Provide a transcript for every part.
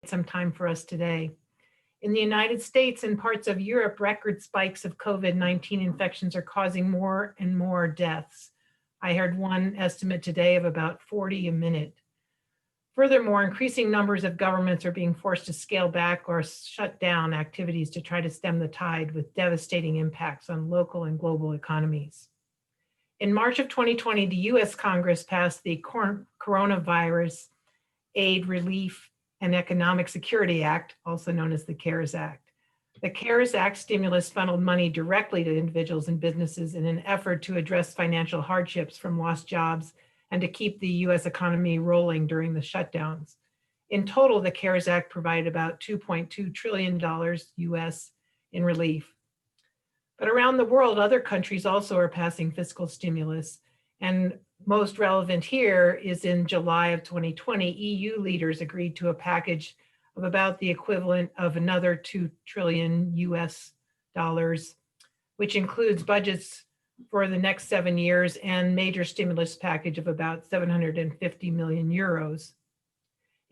some time for us today. In the United States and parts of Europe, record spikes of COVID-19 infections are causing more and more deaths. I heard one estimate today of about 40 a minute. Furthermore, increasing numbers of governments are being forced to scale back or shut down activities to try to stem the tide, with devastating impacts on local and global economies. In March of 2020, the US Congress passed the Coronavirus Aid, Relief, and Economic Security Act, also known as the CARES Act. The CARES Act stimulus funneled money directly to individuals and businesses in an effort to address financial hardships from lost jobs and to keep the US economy rolling during the shutdowns. In total, the CARES Act provided about $2.2 trillion US in relief. But around the world, other countries also are passing fiscal stimulus. And most relevant here is in July of 2020, EU leaders agreed to a package of about the equivalent of another $2 trillion US dollars, which includes budgets for the next 7 years and major stimulus package of about 750 million euros.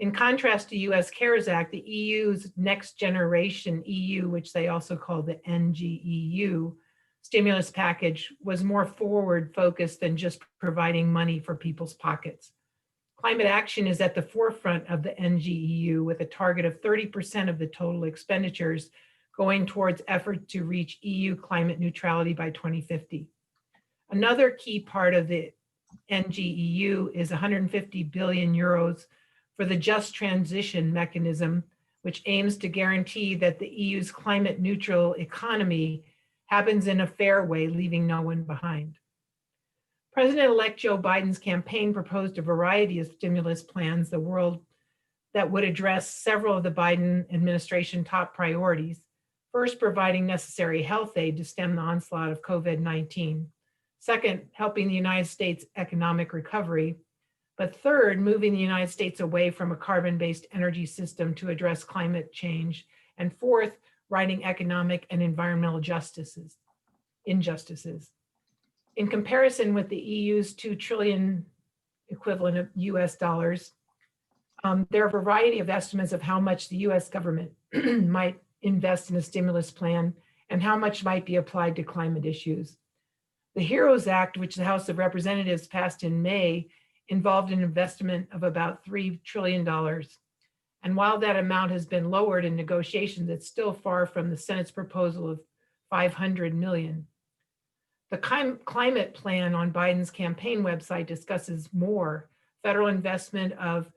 In contrast to US CARES Act, the EU's next generation EU, which they also call the NGEU, stimulus package was more forward focused than just providing money for people's pockets. Climate action is at the forefront of the NGEU, with a target of 30% of the total expenditures going towards efforts to reach EU climate neutrality by 2050. Another key part of the NGEU is 150 billion euros for the Just Transition Mechanism, which aims to guarantee that the EU's climate neutral economy happens in a fair way, leaving no one behind. President-elect Joe Biden's campaign proposed a variety of stimulus plans that would address several of the Biden administration top priorities. First, providing necessary health aid to stem the onslaught of COVID-19. Second, helping the United States economic recovery. But third, moving the United States away from a carbon-based energy system to address climate change. And fourth, righting economic and environmental injustices. In comparison with the EU's 2 trillion equivalent of US dollars, there are a variety of estimates of how much the US government might invest in a stimulus plan and how much might be applied to climate issues. The HEROES Act, which the House of Representatives passed in May, involved an investment of about $3 trillion. And while that amount has been lowered in negotiations, it's still far from the Senate's proposal of $500 million. The climate plan on Biden's campaign website discusses more federal investment of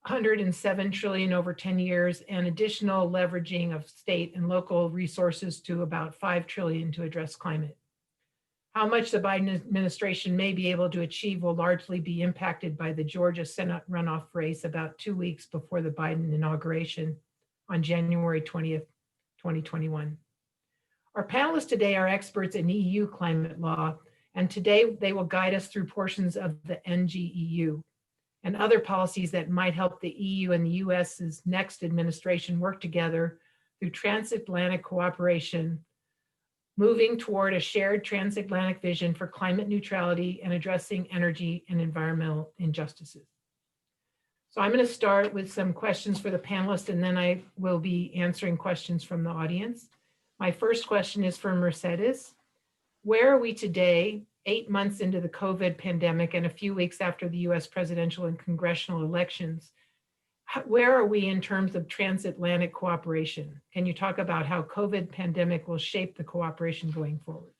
$107 trillion over 10 years and additional leveraging of state and local resources to about $5 trillion to address climate. How much the Biden administration may be able to achieve will largely be impacted by the Georgia Senate runoff race about 2 weeks before the Biden inauguration on January 20th, 2021. Our panelists today are experts in EU climate law, and today they will guide us through portions of the NGEU and other policies that might help the EU and the US's next administration work together through transatlantic cooperation, moving toward a shared transatlantic vision for climate neutrality and addressing energy and environmental injustices. So I'm going to start with some questions for the panelists, and then I will be answering questions from the audience. My first question is for Mercedes. Where are we today, 8 months into the COVID pandemic and a few weeks after the US presidential and congressional elections? Where are we in terms of transatlantic cooperation? Can you talk about how COVID pandemic will shape the cooperation going forward?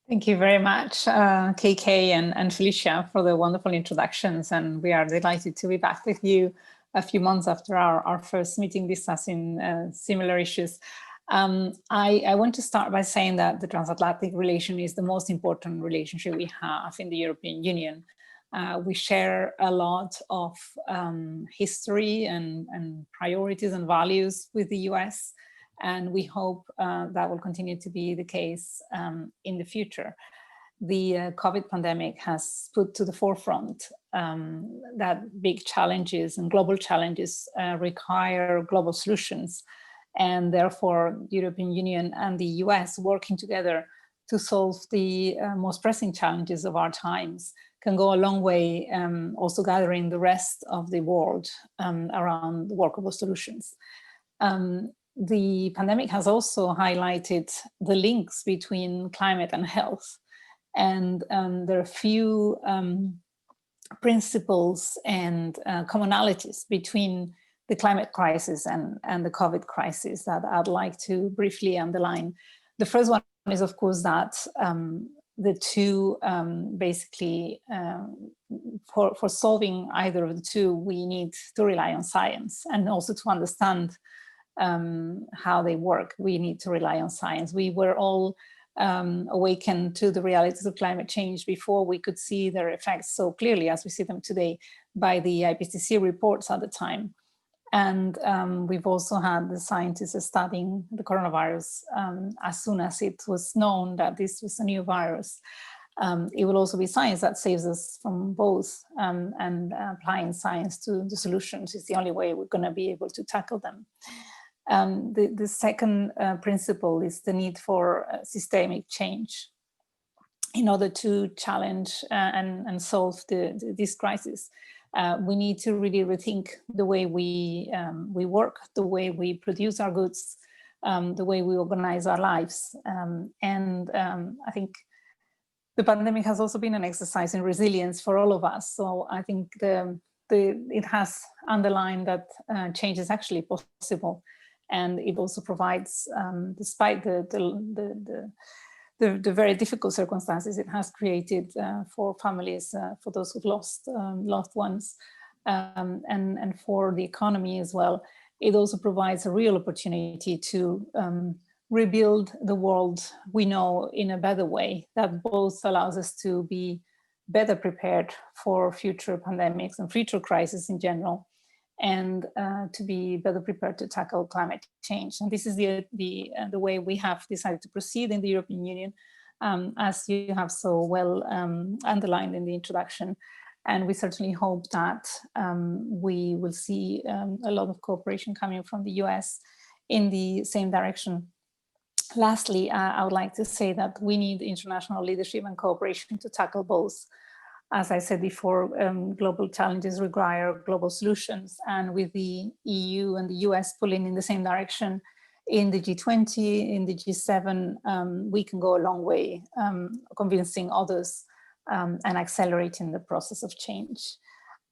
Thank you very much, KK and Felicia, for the wonderful introductions. And we are delighted to be back with you a few months after our first meeting discussing similar issues. I want to start by saying that the transatlantic relation is the most important relationship we have in the European Union. We share a lot of history and priorities and values with the US, and we hope that will continue to be the case in the future. The COVID pandemic has put to the forefront that big challenges and global challenges require global solutions, and therefore the European Union and the US working together to solve the most pressing challenges of our times can go a long way, also gathering the rest of the world around workable solutions. The pandemic has also highlighted the links between climate and health. And there are a few principles and commonalities between the climate crisis and the COVID crisis that I'd like to briefly underline. The first one is, of course, that the two basically, for solving either of the two, we need to rely on science, and also to understand how they work. We need to rely on science. We were all awakened to the realities of climate change before we could see their effects so clearly as we see them today by the IPCC reports at the time. And we've also had the scientists studying the coronavirus as soon as it was known that this was a new virus. It will also be science that saves us from both, and applying science to the solutions is the only way we're going to be able to tackle them. The second principle is the need for systemic change in order to challenge and solve this crisis. We need to really rethink the way we work, the way we produce our goods, the way we organize our lives. I think the pandemic has also been an exercise in resilience for all of us. So I think it has underlined that change is actually possible. And it also provides, despite the very difficult circumstances it has created for families, for those who've lost loved ones, and for the economy as well, it also provides a real opportunity to rebuild the world we know in a better way that both allows us to be better prepared for future pandemics and future crises in general, and to be better prepared to tackle climate change. And this is the way we have decided to proceed in the European Union, as you have so well underlined in the introduction. And we certainly hope that we will see a lot of cooperation coming from the US in the same direction. Lastly, I would like to say that we need international leadership and cooperation to tackle both. As I said before, global challenges require global solutions, and with the EU and the US pulling in the same direction in the G20, in the G7, we can go a long way convincing others and accelerating the process of change.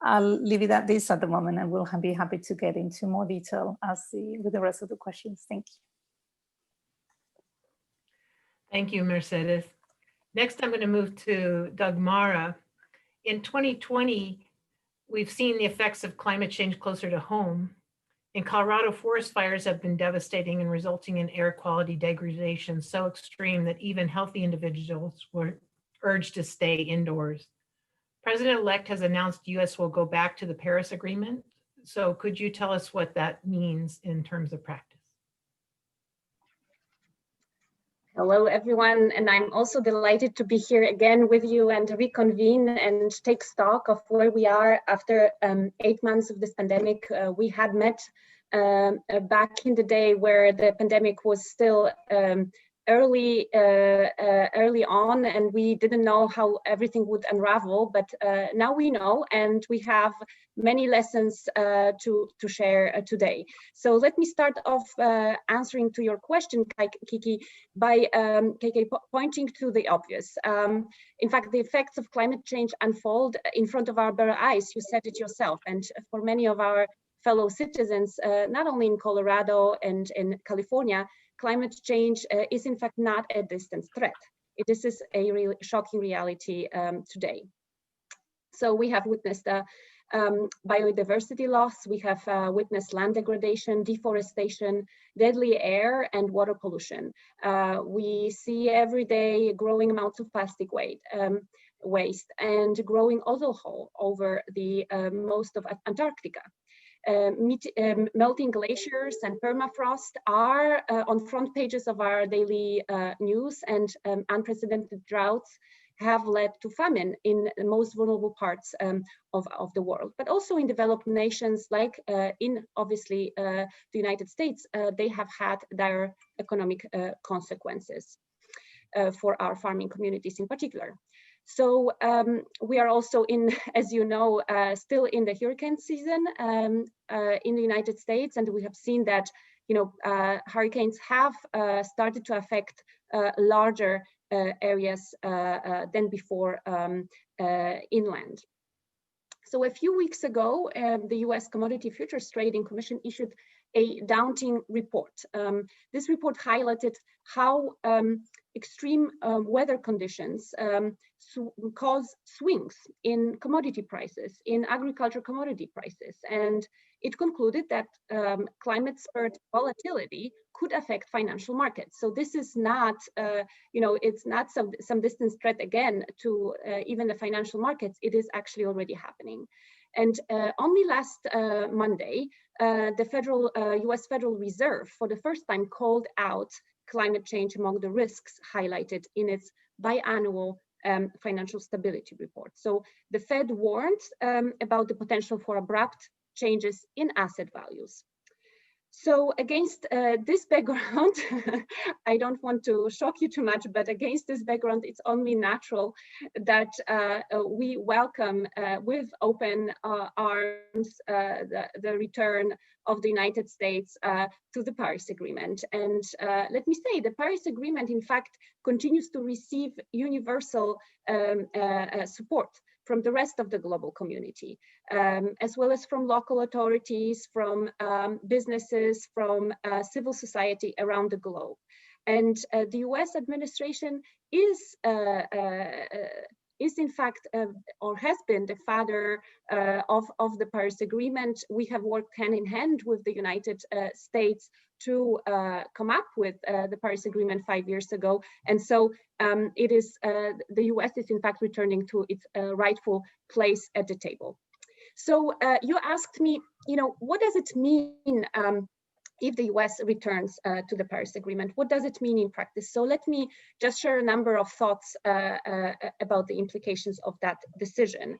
I'll leave it at this at the moment, and we'll be happy to get into more detail with the rest of the questions. Thank you. Thank you, Mercedes. Next, I'm going to move to Dagmara. In 2020, we've seen the effects of climate change closer to home. In Colorado, forest fires have been devastating and resulting in air quality degradation so extreme that even healthy individuals were urged to stay indoors. President-elect has announced the US will go back to the Paris Agreement. So could you tell us what that means in terms of practice? Hello, everyone, and I'm also delighted to be here again with you and reconvene and take stock of where we are after 8 months of this pandemic. We had met back in the day where the pandemic was still early on, and we didn't know how everything would unravel, but now we know, and we have many lessons to share today. So let me start off answering to your question, Kiki, by pointing to the obvious. In fact, the effects of climate change unfold in front of our bare eyes. You said it yourself, and for many of our fellow citizens, not only in Colorado and in California, climate change is in fact not a distant threat. This is a real shocking reality today. So we have witnessed biodiversity loss, we have witnessed land degradation, deforestation, deadly air and water pollution. We see every day growing amounts of plastic waste and growing ozone hole over the most of Antarctica. Melting glaciers and permafrost are on front pages of our daily news, and unprecedented droughts have led to famine in the most vulnerable parts of the world, but also in developed nations like in obviously the United States. They have had dire economic consequences for our farming communities in particular. So we are also in, as you know, still in the hurricane season in the United States, and we have seen that hurricanes have started to affect larger areas than before inland. So a few weeks ago, the US Commodity Futures Trading Commission issued a daunting report. This report highlighted how extreme weather conditions cause swings in commodity prices, in agriculture commodity prices. And it concluded that climate-spurred volatility could affect financial markets. So this is not, it's not some distant threat again to even the financial markets. It is actually already happening. And only last Monday, the US Federal Reserve, for the first time, called out climate change among the risks highlighted in its biannual financial stability report. So the Fed warned about the potential for abrupt changes in asset values. So against this background, I don't want to shock you too much, but against this background, it's only natural that we welcome with open arms the return of the United States to the Paris Agreement. And let me say, the Paris Agreement, in fact, continues to receive universal support from the rest of the global community, as well as from local authorities, from businesses, from civil society around the globe. And the US administration is in fact, or has been the father of the Paris Agreement. We have worked hand in hand with the United States to come up with the Paris Agreement 5 years ago. And so it is, the US is in fact returning to its rightful place at the table. So you asked me, what does it mean if the US returns to the Paris Agreement? What does it mean in practice? So let me just share a number of thoughts about the implications of that decision.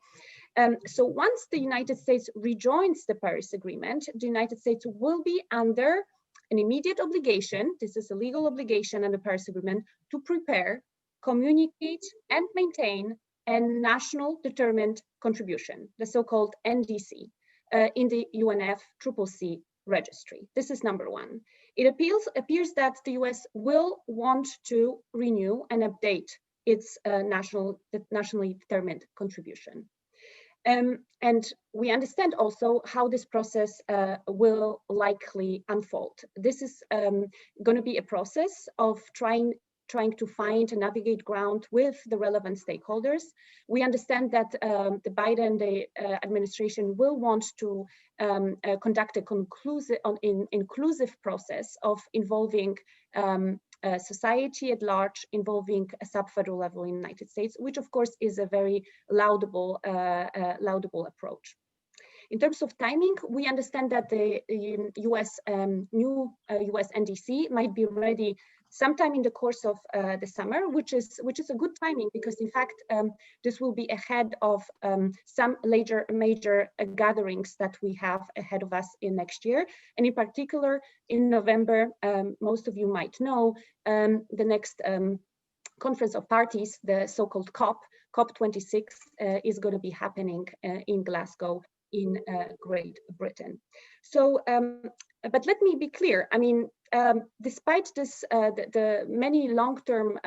So once the United States rejoins the Paris Agreement, the United States will be under an immediate obligation, this is a legal obligation under the Paris Agreement, to prepare, communicate, and maintain a national determined contribution, the so-called NDC, in the UNFCCC registry. This is number one. It appears that the US will want to renew and update its nationally determined contribution. And we understand also how this process will likely unfold. This is going to be a process of trying to find and navigate ground with the relevant stakeholders. We understand that the Biden administration will want to conduct a inclusive process of involving society at large, involving a sub-federal level in the United States, which of course is a very laudable approach. In terms of timing, we understand that the new US NDC might be ready sometime in the course of the summer, which is a good timing, because in fact this will be ahead of some major gatherings that we have ahead of us in next year, and in particular in November, most of you might know, the next Conference of Parties, the so-called COP26, is going to be happening in Glasgow in Great Britain. So, but let me be clear. I mean, despite this, the many long-term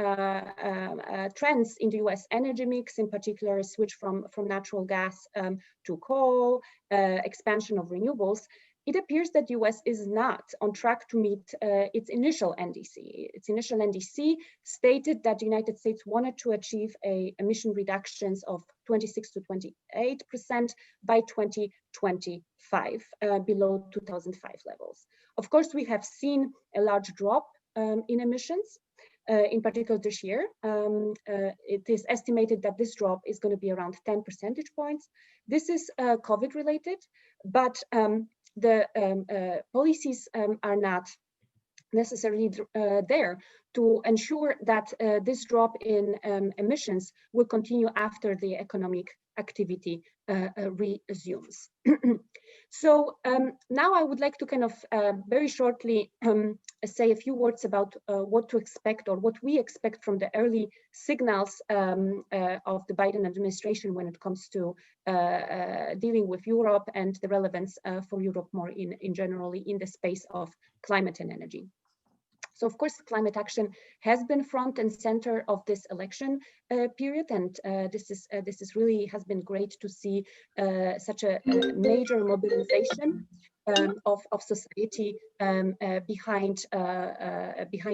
trends in the US energy mix, in particular, a switch from natural gas to coal, expansion of renewables, it appears that the US is not on track to meet its initial NDC. Its initial NDC stated that the United States wanted to achieve emission reductions of 26 to 28% by 2025, below 2005 levels. Of course, we have seen a large drop in emissions, in particular this year. It is estimated that this drop is going to be around 10 percentage points. This is COVID related, but the policies are not necessarily there to ensure that this drop in emissions will continue after the economic activity resumes. So now I would like to kind of very shortly say a few words about what to expect or what we expect from the early signals of the Biden administration when it comes to dealing with Europe and the relevance for Europe more in generally in the space of climate and energy. So of course, climate action has been front and center of this election period, and this is really has been great to see such a major mobilization of society behind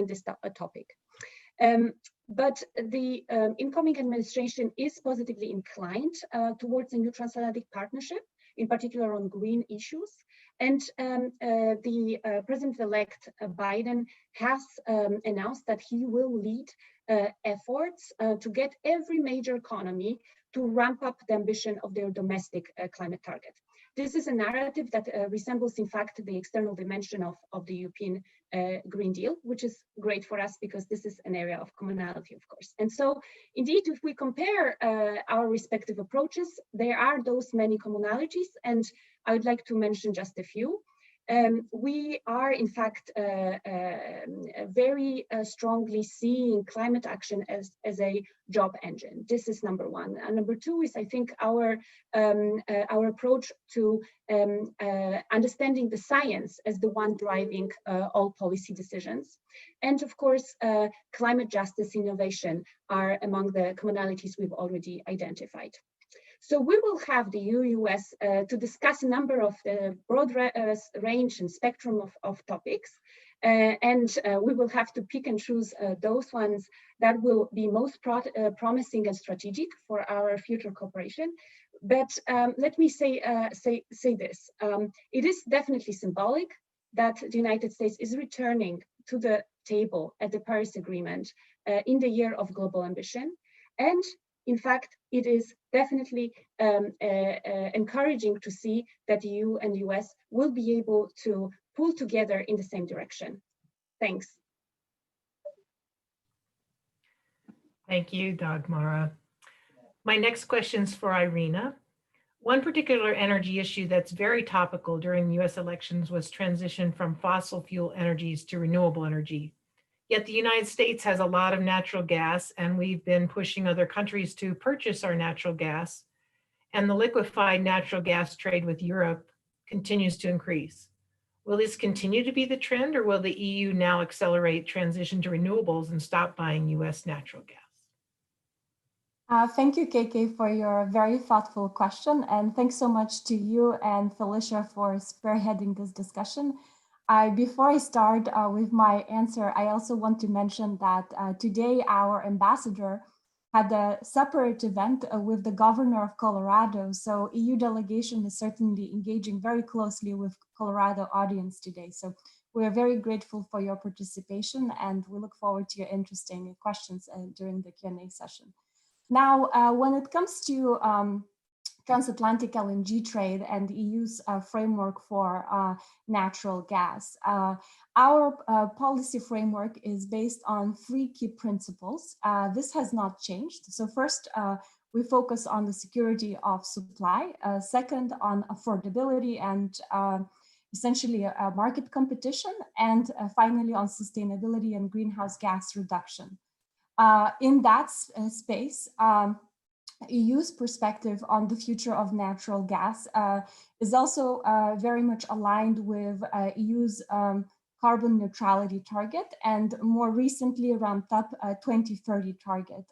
this topic. But the incoming administration is positively inclined towards a new transatlantic partnership, in particular on green issues. And the President-elect Biden has announced that he will lead efforts to get every major economy to ramp up the ambition of their domestic climate target. This is a narrative that resembles, in fact, the external dimension of the European Green Deal, which is great for us because this is an area of commonality, of course. And so, indeed, if we compare our respective approaches, there are those many commonalities, and I would like to mention just a few. We are, in fact, very strongly seeing climate action as a job engine. This is number one. And number two is, I think, our approach to understanding the science as the one driving all policy decisions. And of course, climate justice innovation are among the commonalities we've already identified. So we will have the EU-US to discuss a number of the broad range and spectrum of topics. And we will have to pick and choose those ones that will be most promising and strategic for our future cooperation. But let me say this. It is definitely symbolic that the United States is returning to the table at the Paris Agreement in the year of global ambition. And in fact, it is definitely encouraging to see that the EU and the US will be able to pull together in the same direction. Thanks. Thank you, Dagmara. My next question is for Irina. One particular energy issue that's very topical during US elections was transition from fossil fuel energies to renewable energy. Yet the United States has a lot of natural gas, and we've been pushing other countries to purchase our natural gas, and the liquefied natural gas trade with Europe continues to increase. Will this continue to be the trend, or will the EU now accelerate transition to renewables and stop buying US natural gas? Thank you, KK, for your very thoughtful question. And thanks so much to you and Felicia for spearheading this discussion. Before I start with my answer, I also want to mention that today our ambassador had a separate event with the governor of Colorado. So EU delegation is certainly engaging very closely with Colorado audience today. So we are very grateful for your participation, and we look forward to your interesting questions during the Q&A session. Now, when it comes to transatlantic LNG trade and the EU's framework for natural gas, our policy framework is based on 3 key principles. This has not changed. So first, we focus on the security of supply. Second, on affordability and essentially market competition. And finally, on sustainability and greenhouse gas reduction. In that space, EU's perspective on the future of natural gas is also very much aligned with EU's carbon neutrality target, and more recently ramped up a 2030 target.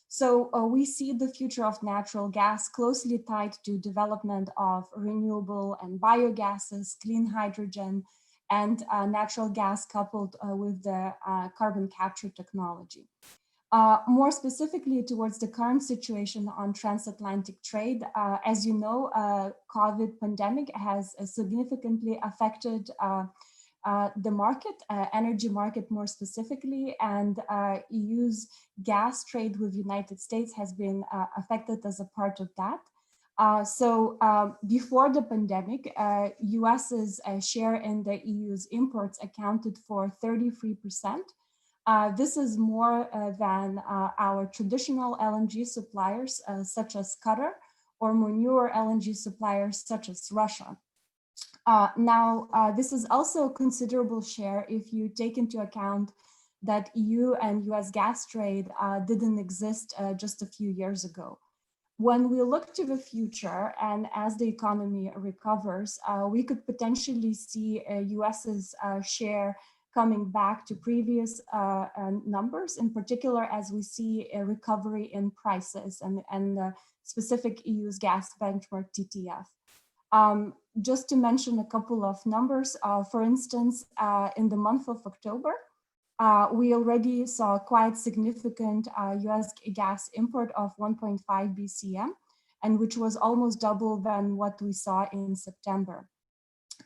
So we see the future of natural gas closely tied to development of renewable and biogases, clean hydrogen, and natural gas coupled with the carbon capture technology. More specifically towards the current situation on transatlantic trade, as you know, COVID pandemic has significantly affected the market, energy market more specifically, and EU's gas trade with United States has been affected as a part of that. So before the pandemic, US's share in the EU's imports accounted for 33%. This is more than our traditional LNG suppliers, such as Qatar, or more newer LNG suppliers, such as Russia. This is also a considerable share if you take into account that EU and US gas trade didn't exist just a few years ago. When we look to the future and as the economy recovers, we could potentially see US's share coming back to previous numbers, in particular as we see a recovery in prices and specific EU's gas benchmark TTF. Just to mention a couple of numbers, for instance, in the month of October, we already saw quite significant US gas import of 1.5 BCM, and which was almost double than what we saw in September.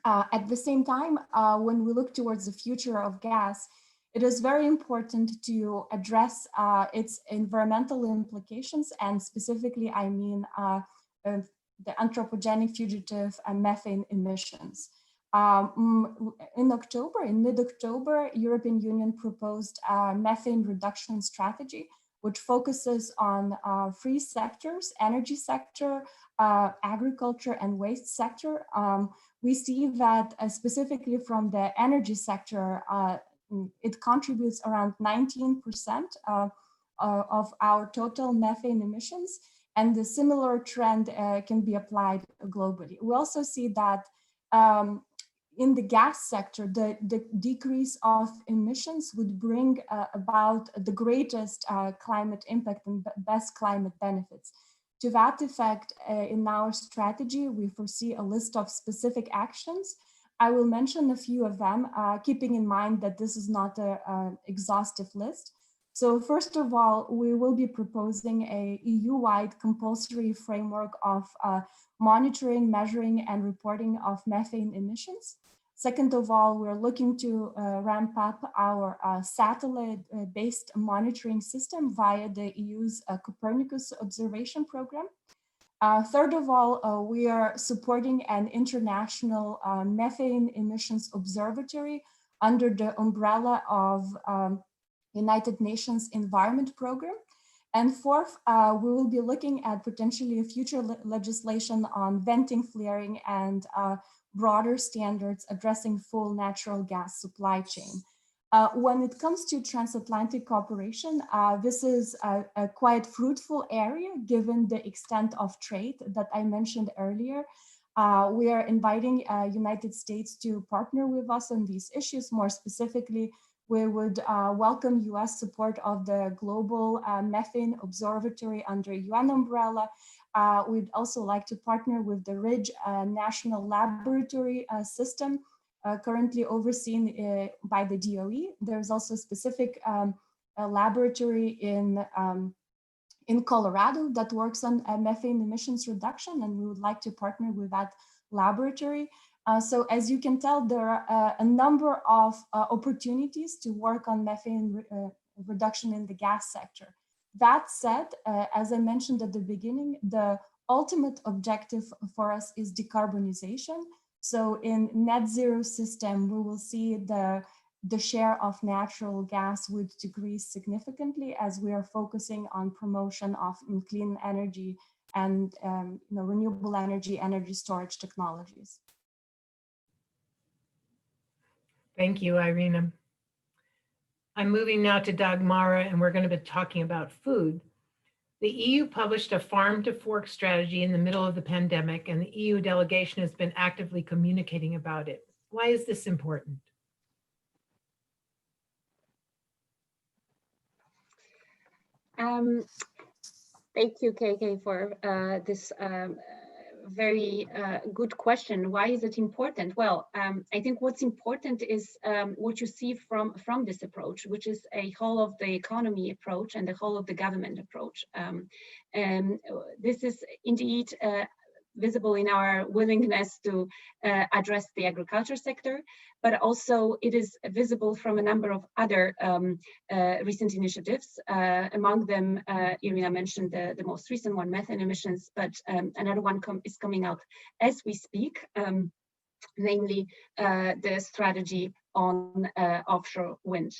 At the same time, when we look towards the future of gas, it is very important to address its environmental implications, and specifically, I mean, the anthropogenic fugitive methane emissions. In mid-October, European Union proposed a methane reduction strategy, which focuses on three sectors: energy sector, agriculture, and waste sector. We see that specifically from the energy sector, it contributes around 19% of our total methane emissions, and the similar trend can be applied globally. We also see that in the gas sector, the decrease of emissions would bring about the greatest climate impact and best climate benefits. To that effect, in our strategy, we foresee a list of specific actions. I will mention a few of them, keeping in mind that this is not an exhaustive list. So first of all, we will be proposing a EU-wide compulsory framework of monitoring, measuring, and reporting of methane emissions. Second of all, we're looking to ramp up our satellite-based monitoring system via the EU's Copernicus observation program. Third of all, we are supporting an international methane emissions observatory under the umbrella of United Nations Environment Program. And fourth, we will be looking at potentially a future legislation on venting, flaring, and broader standards addressing full natural gas supply chain. When it comes to transatlantic cooperation, this is a quite fruitful area given the extent of trade that I mentioned earlier. We are inviting United States to partner with us on these issues. More specifically, we would welcome US support of the Global Methane Observatory under UN umbrella. We'd also like to partner with the RIDGE National Laboratory System, currently overseen by the DOE. There's also a specific laboratory in Colorado that works on methane emissions reduction, and we would like to partner with that laboratory. So as you can tell, there are a number of opportunities to work on methane reduction in the gas sector. That said, as I mentioned at the beginning, the ultimate objective for us is decarbonization. So in net zero system, we will see the share of natural gas would decrease significantly as we are focusing on promotion of clean energy and renewable energy storage technologies. Thank you, Irina. I'm moving now to Dagmara, and we're going to be talking about food. The EU published a farm to fork strategy in the middle of the pandemic, and the EU delegation has been actively communicating about it. Why is this important? Thank you, KK, for this very good question. Why is it important? Well, I think what's important is what you see from this approach, which is a whole of the economy approach and the whole of the government approach. And this is indeed visible in our willingness to address the agriculture sector, but also it is visible from a number of other recent initiatives. Among them, Irina mentioned the most recent one, methane emissions, but another one is coming out as we speak, namely the strategy on offshore wind.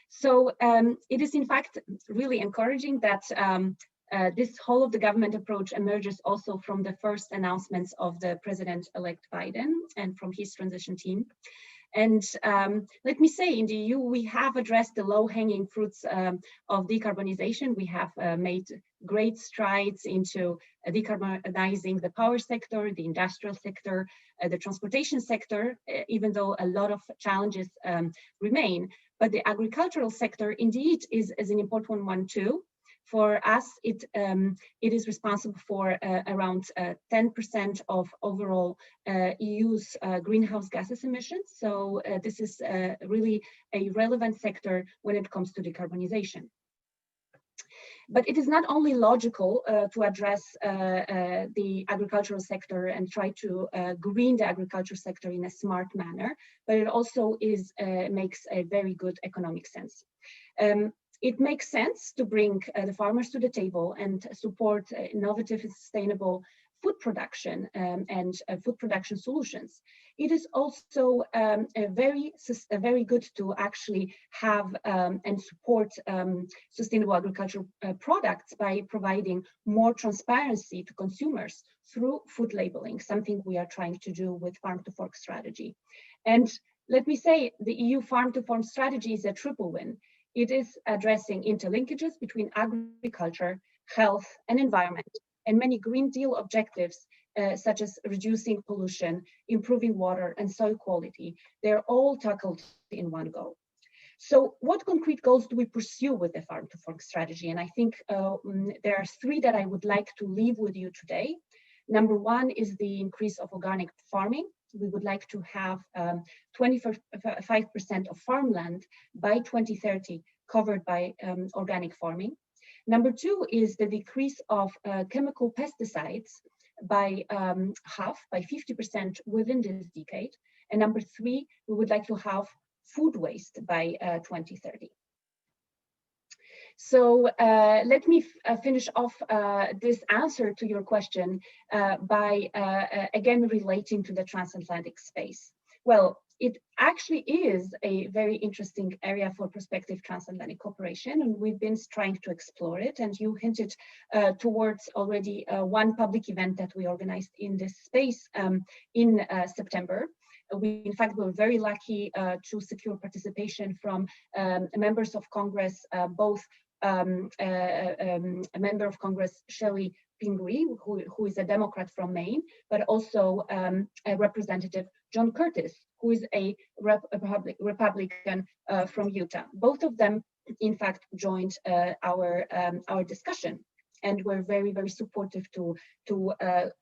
So it is in fact really encouraging that This whole of the government approach emerges also from the first announcements of the President-elect Biden and from his transition team. And let me say, in the EU, we have addressed the low-hanging fruits of decarbonization. We have made great strides into decarbonizing the power sector, the industrial sector, the transportation sector, even though a lot of challenges remain. But the agricultural sector indeed is an important one too. For us, it is responsible for around 10% of overall EU's greenhouse gases emissions. So this is really a relevant sector when it comes to decarbonization. But it is not only logical to address the agricultural sector and try to green the agriculture sector in a smart manner, but it also makes a very good economic sense. It makes sense to bring the farmers to the table and support innovative and sustainable food production and food production solutions. It is also very good to actually have and support sustainable agricultural products by providing more transparency to consumers through food labeling, something we are trying to do with Farm to Fork strategy. And let me say, the EU Farm to Fork strategy is a triple win. It is addressing interlinkages between agriculture, health, and environment, and many Green Deal objectives, such as reducing pollution, improving water and soil quality. They're all tackled in one go. So what concrete goals do we pursue with the Farm to Fork strategy? And I think there are three that I would like to leave with you today. Number one is the increase of organic farming. We would like to have 25% of farmland by 2030 covered by organic farming. Number two is the decrease of chemical pesticides by half, by 50% within this decade. And number three, we would like to have food waste by 2030. So let me finish off this answer to your question by again relating to the transatlantic space. Well, it actually is a very interesting area for prospective transatlantic cooperation, and we've been trying to explore it. And you hinted towards already one public event that we organized in this space in September. We, in fact, were very lucky to secure participation from members of Congress, both a member of Congress, Shelley Pingree, who is a Democrat from Maine, but also a representative, John Curtis, who is a Republican from Utah. Both of them, in fact, joined our discussion, and were very, very supportive to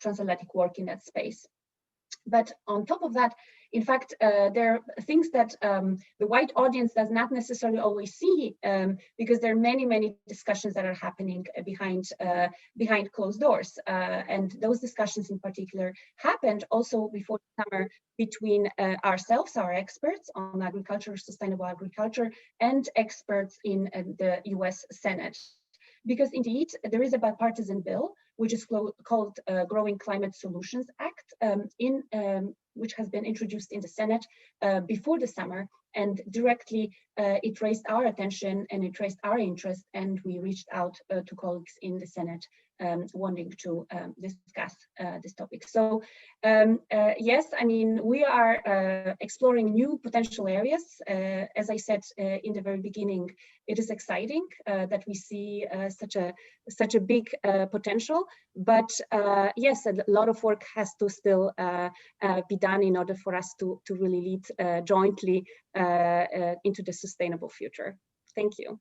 transatlantic work in that space. But on top of that, in fact, there are things that the white audience does not necessarily always see, because there are many, many discussions that are happening behind closed doors. And those discussions in particular happened also before the summer between ourselves, our experts on agriculture, sustainable agriculture, and experts in the US Senate. Because indeed, there is a bipartisan bill, which is called Growing Climate Solutions Act, which has been introduced in the Senate before the summer, and directly it raised our attention and it raised our interest, and we reached out to colleagues in the Senate wanting to discuss this topic. So yes, I mean, we are exploring new potential areas. As I said in the very beginning, it is exciting that we see such a big potential, but yes, a lot of work has to still be done in order for us to really lead jointly into the sustainable future. Thank you.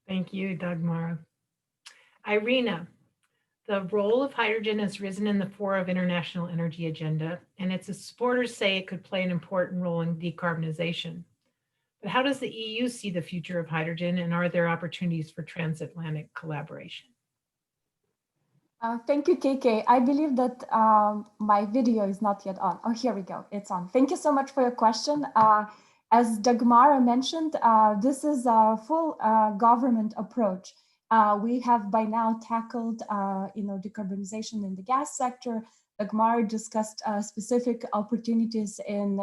Thank you, Dagmara. Irina, the role of hydrogen has risen in the fore of international energy agenda, and its supporters say it could play an important role in decarbonization. But how does the EU see the future of hydrogen, and are there opportunities for transatlantic collaboration? Thank you, KK. I believe that my video is not yet on. Oh, here we go. It's on. Thank you so much for your question. As Dagmara mentioned, this is a full government approach. We have by now tackled, decarbonization in the gas sector. Dagmara discussed specific opportunities in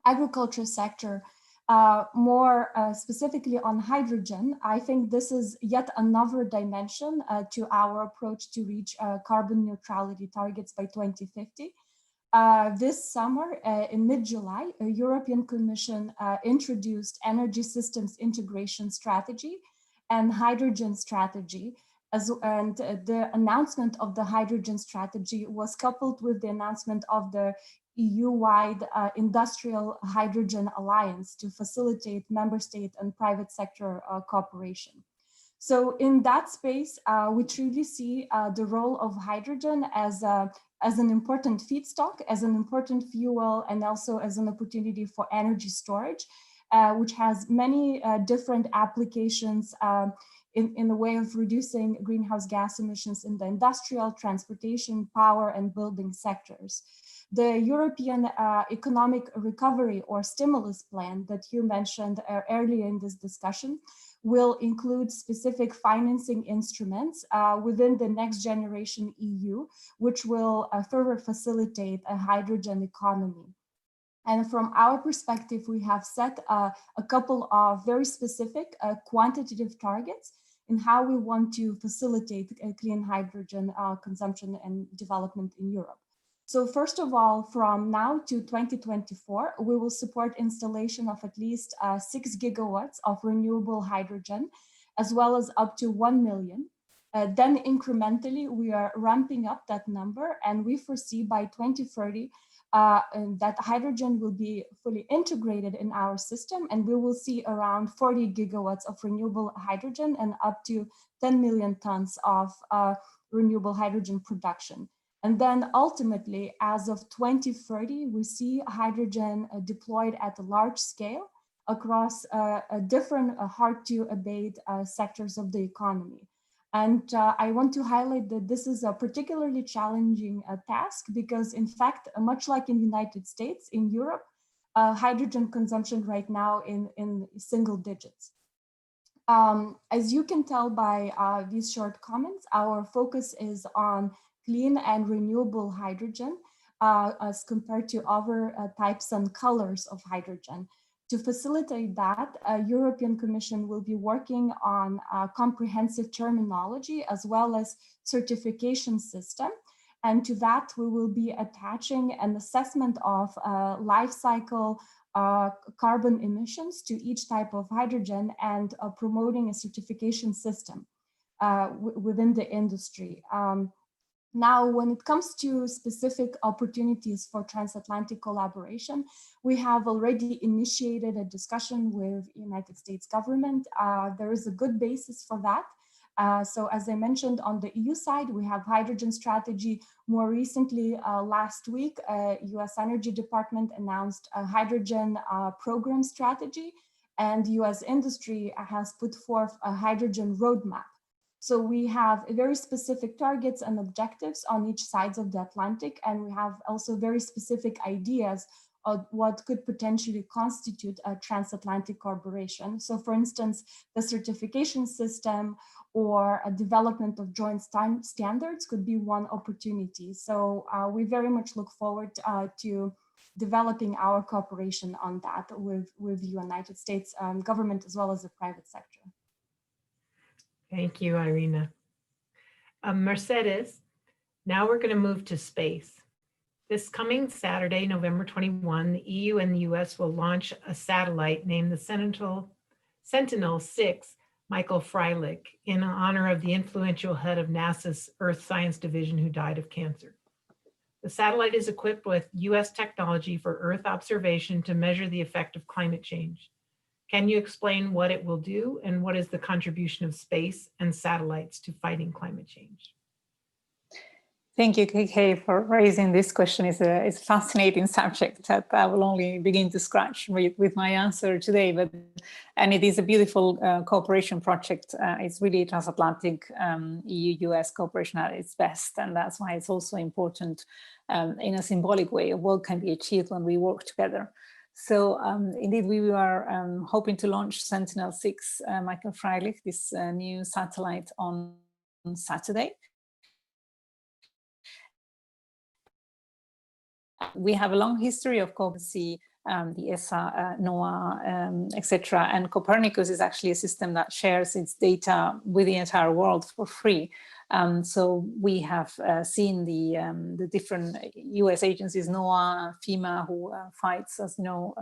agriculture sector. More specifically on hydrogen, I think this is yet another dimension to our approach to reach carbon neutrality targets by 2050. This summer, in mid-July, a European Commission introduced energy systems integration strategy and hydrogen strategy. And the announcement of the hydrogen strategy was coupled with the announcement of the EU-wide Industrial Hydrogen Alliance to facilitate member state and private sector cooperation. So in that space, we truly see the role of hydrogen as an important feedstock, as an important fuel, and also as an opportunity for energy storage, which has many different applications in the way of reducing greenhouse gas emissions in the industrial, transportation, power, and building sectors. The European Economic Recovery or Stimulus Plan that you mentioned earlier in this discussion will include specific financing instruments within the Next Generation EU, which will further facilitate a hydrogen economy. And from our perspective, we have set a couple of very specific quantitative targets in how we want to facilitate clean hydrogen consumption and development in Europe. So first of all, from now to 2024, we will support installation of at least 6 gigawatts of renewable hydrogen, as well as up to 1 million. Then incrementally, we are ramping up that number, and we foresee by 2030 that hydrogen will be fully integrated in our system, and we will see around 40 gigawatts of renewable hydrogen and up to 10 million tons of renewable hydrogen production. And then ultimately, as of 2030, we see hydrogen deployed at a large scale across different hard-to-abate sectors of the economy. And I want to highlight that this is a particularly challenging task because, in fact, much like in the United States, in Europe, hydrogen consumption right now in single digits. As you can tell by these short comments, our focus is on clean and renewable hydrogen as compared to other types and colors of hydrogen. To facilitate that, European Commission will be working on a comprehensive terminology as well as certification system. And to that, we will be attaching an assessment of life cycle carbon emissions to each type of hydrogen and promoting a certification system within the industry. Now, when it comes to specific opportunities for transatlantic collaboration, we have already initiated a discussion with the United States government. There is a good basis for that. So as I mentioned, on the EU side, we have hydrogen strategy. More recently, last week, US Energy Department announced a hydrogen program strategy, and US industry has put forth a hydrogen roadmap. So we have very specific targets and objectives on each sides of the Atlantic, and we have also very specific ideas of what could potentially constitute a transatlantic cooperation. So for instance, the certification system or a development of joint standards could be one opportunity. So we very much look forward to developing our cooperation on that with the United States government as well as the private sector. Thank you, Irina. Mercedes, now we're going to move to space. This coming Saturday, November 21, the EU and the US will launch a satellite named the Sentinel-6 Michael Freilich in honor of the influential head of NASA's Earth Science Division who died of cancer. The satellite is equipped with US technology for Earth observation to measure the effect of climate change. Can you explain what it will do and what is the contribution of space and satellites to fighting climate change? Thank you, KK, for raising this question. It's a fascinating subject that I will only begin to scratch with my answer today. And it is a beautiful cooperation project. It's really transatlantic EU-US cooperation at its best. And that's why it's also important in a symbolic way of what can be achieved when we work together. So indeed, we are hoping to launch Sentinel-6 Michael Freilich, this new satellite on Saturday. We have a long history of cooperation the ESA, NOAA, etc. And Copernicus is actually a system that shares its data with the entire world for free. So we have seen the different US agencies, NOAA, FEMA, who fights, as you know,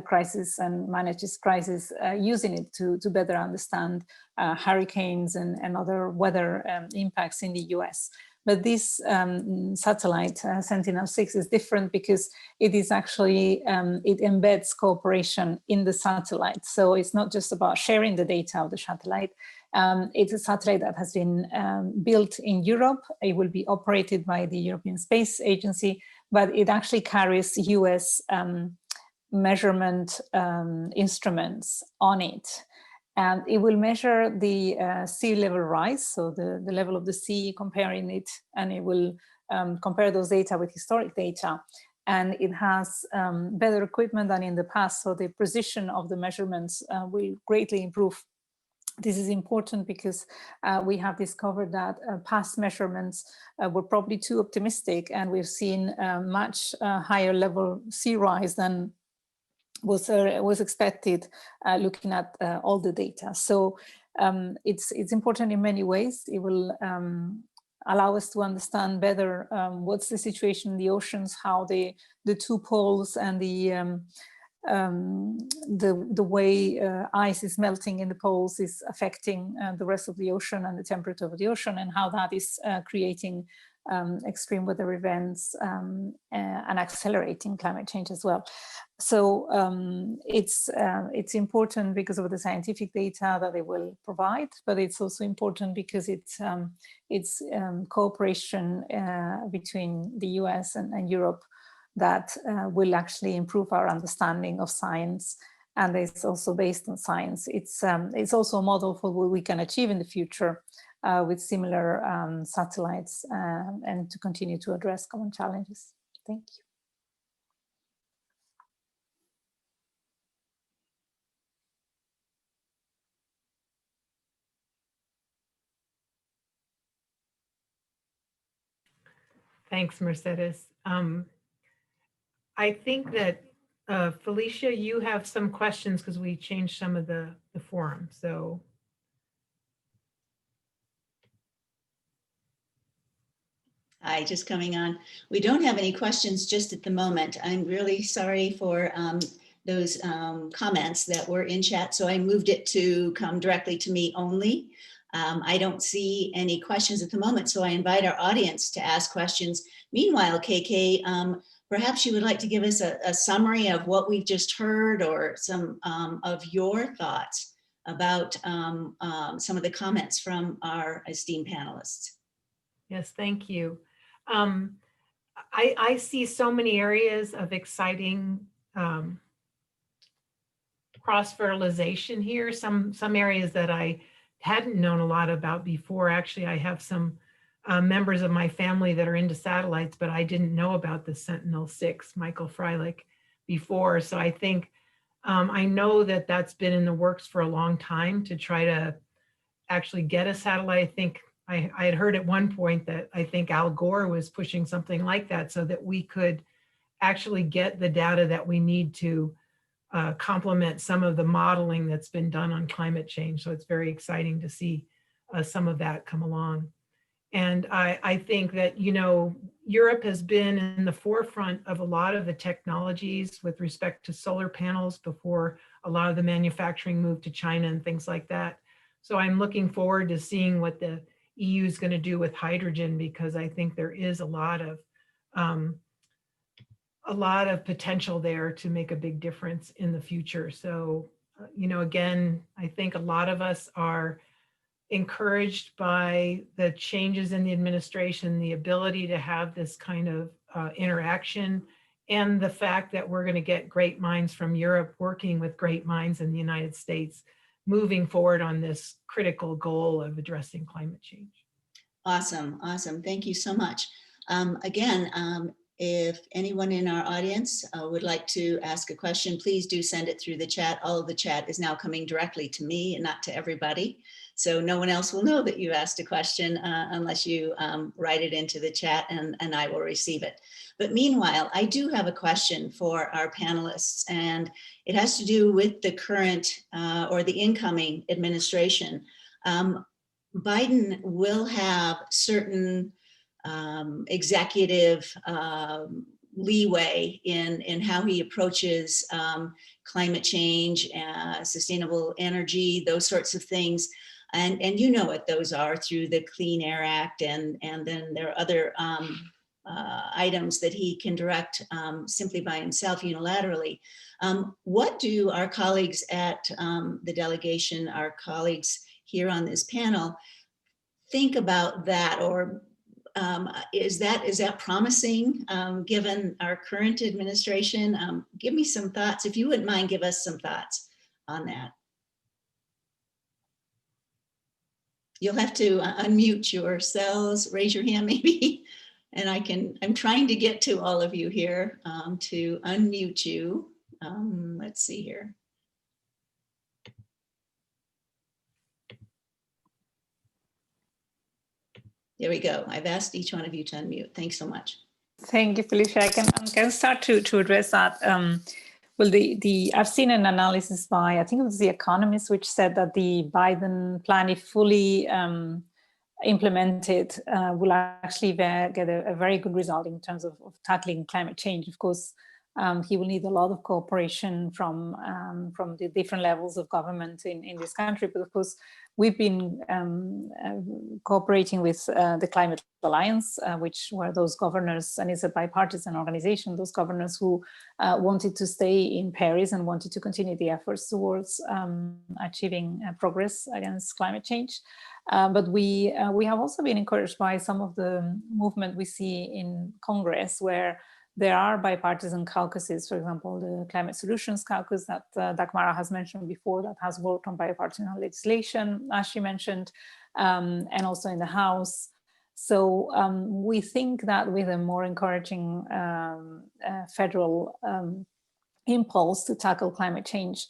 crisis and manages crisis, using it to better understand hurricanes and other weather impacts in the US. But this satellite, Sentinel-6, is different because it is actually, it embeds cooperation in the satellite. So it's not just about sharing the data of the satellite. It's a satellite that has been built in Europe. It will be operated by the European Space Agency, but it actually carries US measurement instruments on it. And it will measure the sea level rise, so the level of the sea, comparing it, and it will compare those data with historic data. And it has better equipment than in the past, so the precision of the measurements will greatly improve. This is important because we have discovered that past measurements were probably too optimistic, and we've seen much higher level sea rise than was expected looking at all the data. So it's important in many ways. It will allow us to understand better what's the situation in the oceans, how the two poles and the way ice is melting in the poles is affecting the rest of the ocean and the temperature of the ocean, and how that is creating extreme weather events and accelerating climate change as well. So it's important because of the scientific data that they will provide, but it's also important because it's cooperation between the US and Europe that will actually improve our understanding of science, and it's also based on science. It's also a model for what we can achieve in the future with similar satellites and to continue to address common challenges. Thank you. Thanks, Mercedes. I think that Felicia, you have some questions because we changed some of the forum. So. Hi, just coming on. We don't have any questions just at the moment. I'm really sorry for those comments that were in chat, so I moved it to come directly to me only. I don't see any questions at the moment, so I invite our audience to ask questions. Meanwhile, KK, perhaps you would like to give us a summary of what we've just heard, or some of your thoughts about some of the comments from our esteemed panelists. Yes, thank you. I see so many areas of exciting cross-fertilization here. Some areas that I hadn't known a lot about before. Actually, I have some members of my family that are into satellites, but I didn't know about the Sentinel-6, Michael Freilich, before. So I think I know that that's been in the works for a long time to try to actually get a satellite. I think I had heard at one point that I think Al Gore was pushing something like that so that we could actually get the data that we need to complement some of the modeling that's been done on climate change. So it's very exciting to see some of that come along. And I think that, you know, Europe has been in the forefront of a lot of the technologies with respect to solar panels before a lot of the manufacturing moved to China and things like that. So I'm looking forward to seeing what the EU is going to do with hydrogen, because I think there is a lot of potential there to make a big difference in the future. So, you know, again, I think a lot of us are encouraged by the changes in the administration, the ability to have this kind of interaction, and the fact that we're going to get great minds from Europe working with great minds in the United States, moving forward on this critical goal of addressing climate change. Awesome, awesome. Thank you so much. Again, If anyone in our audience would like to ask a question, please do send it through the chat. All of the chat is now coming directly to me and not to everybody. So no one else will know that you asked a question unless you write it into the chat, and I will receive it. But meanwhile, I do have a question for our panelists, and it has to do with the current or the incoming administration. Biden will have certain executive leeway in how he approaches climate change, sustainable energy, those sorts of things. And you know what those are through the Clean Air Act, and then there are other items that he can direct simply by himself unilaterally. What do our colleagues at the delegation, our colleagues here on this panel, think about that? Or is that promising given our current administration? Give me some thoughts. If you wouldn't mind, give us some thoughts on that. You'll have to unmute yourselves, raise your hand maybe, and I'm trying to get to all of you here to unmute you. Let's see here. There we go. I've asked each one of you to unmute. Thanks so much. Thank you, Felicia. I can start to address that. Well, I've seen an analysis by, I think it was The Economist, which said that the Biden plan, if fully implemented, will actually get a very good result in terms of tackling climate change. Of course, he will need a lot of cooperation from the different levels of government in this country. But of course, we've been cooperating with the Climate Alliance, which were those governors, and it's a bipartisan organization, those governors who wanted to stay in Paris and wanted to continue the efforts towards achieving progress against climate change. But we have also been encouraged by some of the movement we see in Congress, where there are bipartisan caucuses, for example, the Climate Solutions Caucus that Dagmara has mentioned before, that has worked on bipartisan legislation, as she mentioned, and also in the House. So we think that with a more encouraging federal impulse to tackle climate change,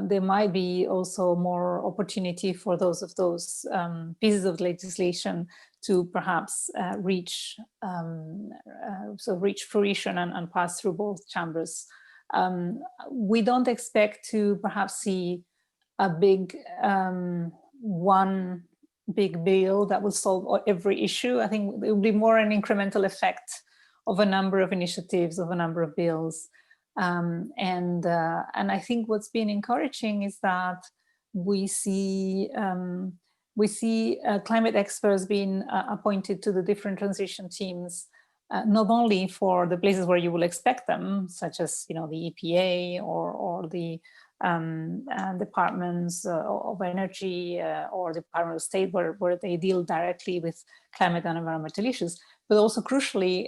there might be also more opportunity for those pieces of legislation to perhaps reach fruition and pass through both chambers. We don't expect to perhaps see a big one big bill that will solve every issue. I think it will be more an incremental effect of a number of initiatives, of a number of bills. And I think what's been encouraging is that we see climate experts being appointed to the different transition teams, not only for the places where you will expect them, such as the EPA or the departments of energy or the Department of State, where they deal directly with climate and environmental issues, but also crucially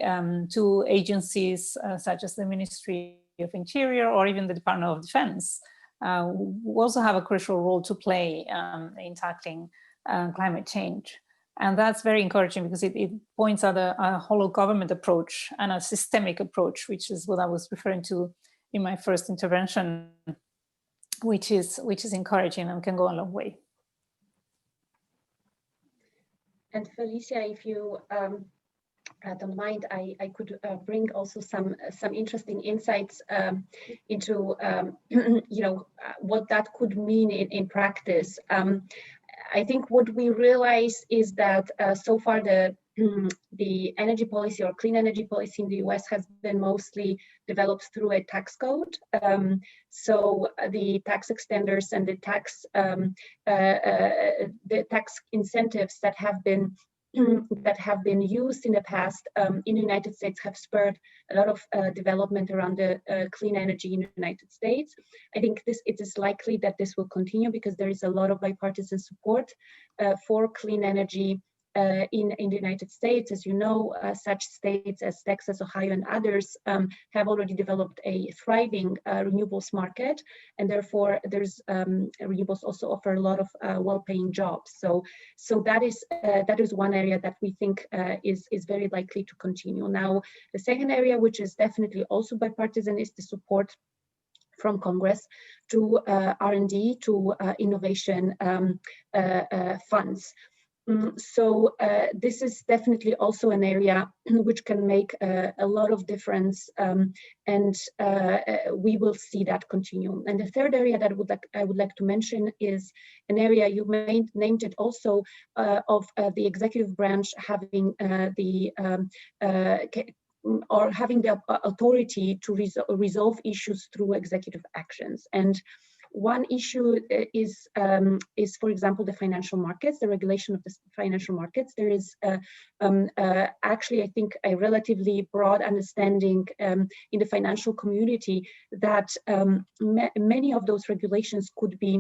to agencies such as the Ministry of Interior or even the Department of Defense, who also have a crucial role to play in tackling climate change. And that's very encouraging because it points at a whole of government approach and a systemic approach, which is what I was referring to in my first intervention, which is encouraging and can go a long way. And Felicia, if you don't mind, I could bring also some interesting insights into what that could mean in practice. I think what we realize is that so far the energy policy or clean energy policy in the US has been mostly developed through a tax code. So the tax extenders and the tax incentives that have been used in the past in the United States have spurred a lot of development around the clean energy in the United States. I think it is likely that this will continue because there is a lot of bipartisan support for clean energy in the United States. As you know, such states as Texas, Ohio, and others have already developed a thriving renewables market, and therefore there's renewables also offer a lot of well-paying jobs. So that is one area that we think is very likely to continue. Now, the second area, which is definitely also bipartisan, is the support from Congress to R&D, to innovation funds. So this is definitely also an area which can make a lot of difference, and we will see that continue. And the third area that I would like to mention is an area you named it also, of the executive branch having having the authority to resolve issues through executive actions. And one issue is, for example, the financial markets, the regulation of the financial markets. There is actually, I think, a relatively broad understanding in the financial community that many of those regulations could be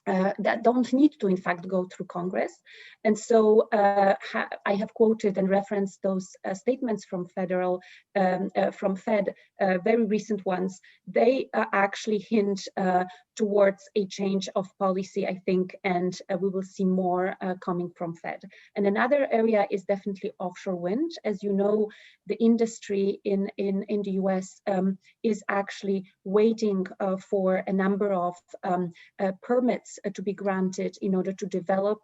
that don't need to, in fact, go through Congress. And so I have quoted and referenced those statements from Fed, very recent ones. They actually hint towards a change of policy, I think, and we will see more coming from Fed. And another area is definitely offshore wind. As you know, the industry in the US is actually waiting for a number of permits to be granted in order to develop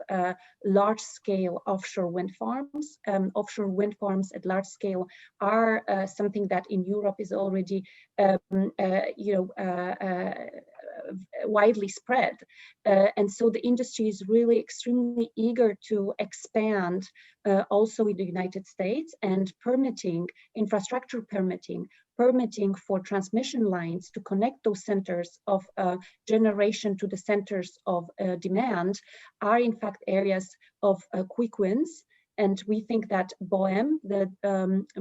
large-scale offshore wind farms. Offshore wind farms at large scale are something that in Europe is already widely spread. And so the industry is really extremely eager to expand also in the United States, and permitting, infrastructure permitting for transmission lines to connect those centers of generation to the centers of demand are in fact areas of quick wins. And we think that BOEM, the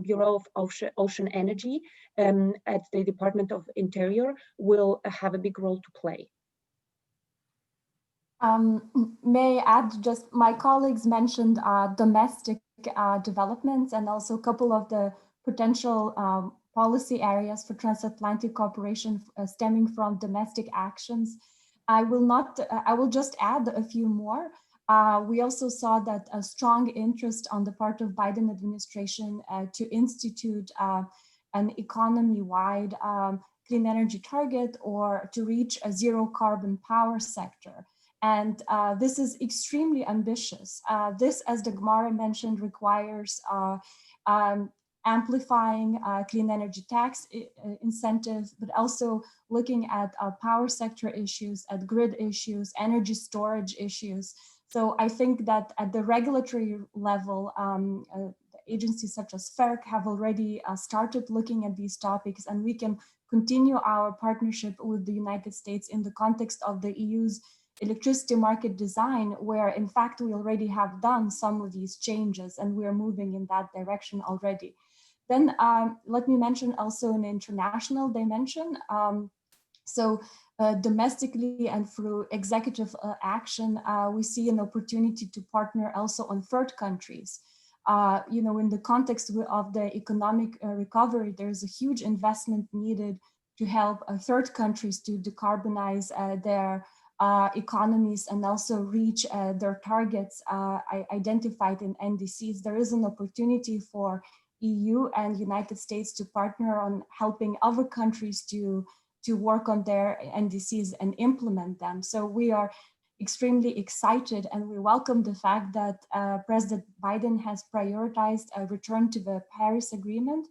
Bureau of Ocean Energy at the Department of Interior, will have a big role to play. May I add, just my colleagues mentioned domestic developments and also a couple of the potential policy areas for transatlantic cooperation stemming from domestic actions. I will just add a few more. We also saw that a strong interest on the part of Biden administration to institute an economy-wide clean energy target, or to reach a zero carbon power sector. And this is extremely ambitious. This, as Dagmara mentioned, requires amplifying clean energy tax incentives, but also looking at power sector issues, at grid issues, energy storage issues. So I think that at the regulatory level, agencies such as FERC have already started looking at these topics, and we can continue our partnership with the United States in the context of the EU's electricity market design, where in fact we already have done some of these changes and we are moving in that direction already. Then let me mention also an international dimension. Domestically and through executive action, we see an opportunity to partner also on third countries. In the context of the economic recovery, there is a huge investment needed to help third countries to decarbonize their economies and also reach their targets identified in NDCs. There is an opportunity for EU and United States to partner on helping other countries to work on their NDCs and implement them. So we are extremely excited, and we welcome the fact that President Biden has prioritized a return to the Paris Agreement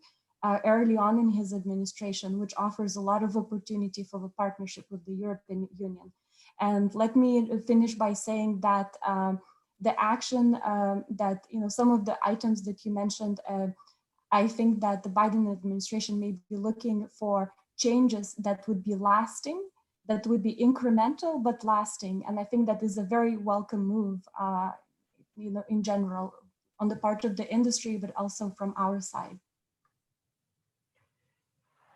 early on in his administration, which offers a lot of opportunity for the partnership with the European Union. And let me finish by saying that the action that, some of the items that you mentioned, I think that the Biden administration may be looking for changes that would be lasting, that would be incremental but lasting. And I think that is a very welcome move, in general, on the part of the industry, but also from our side.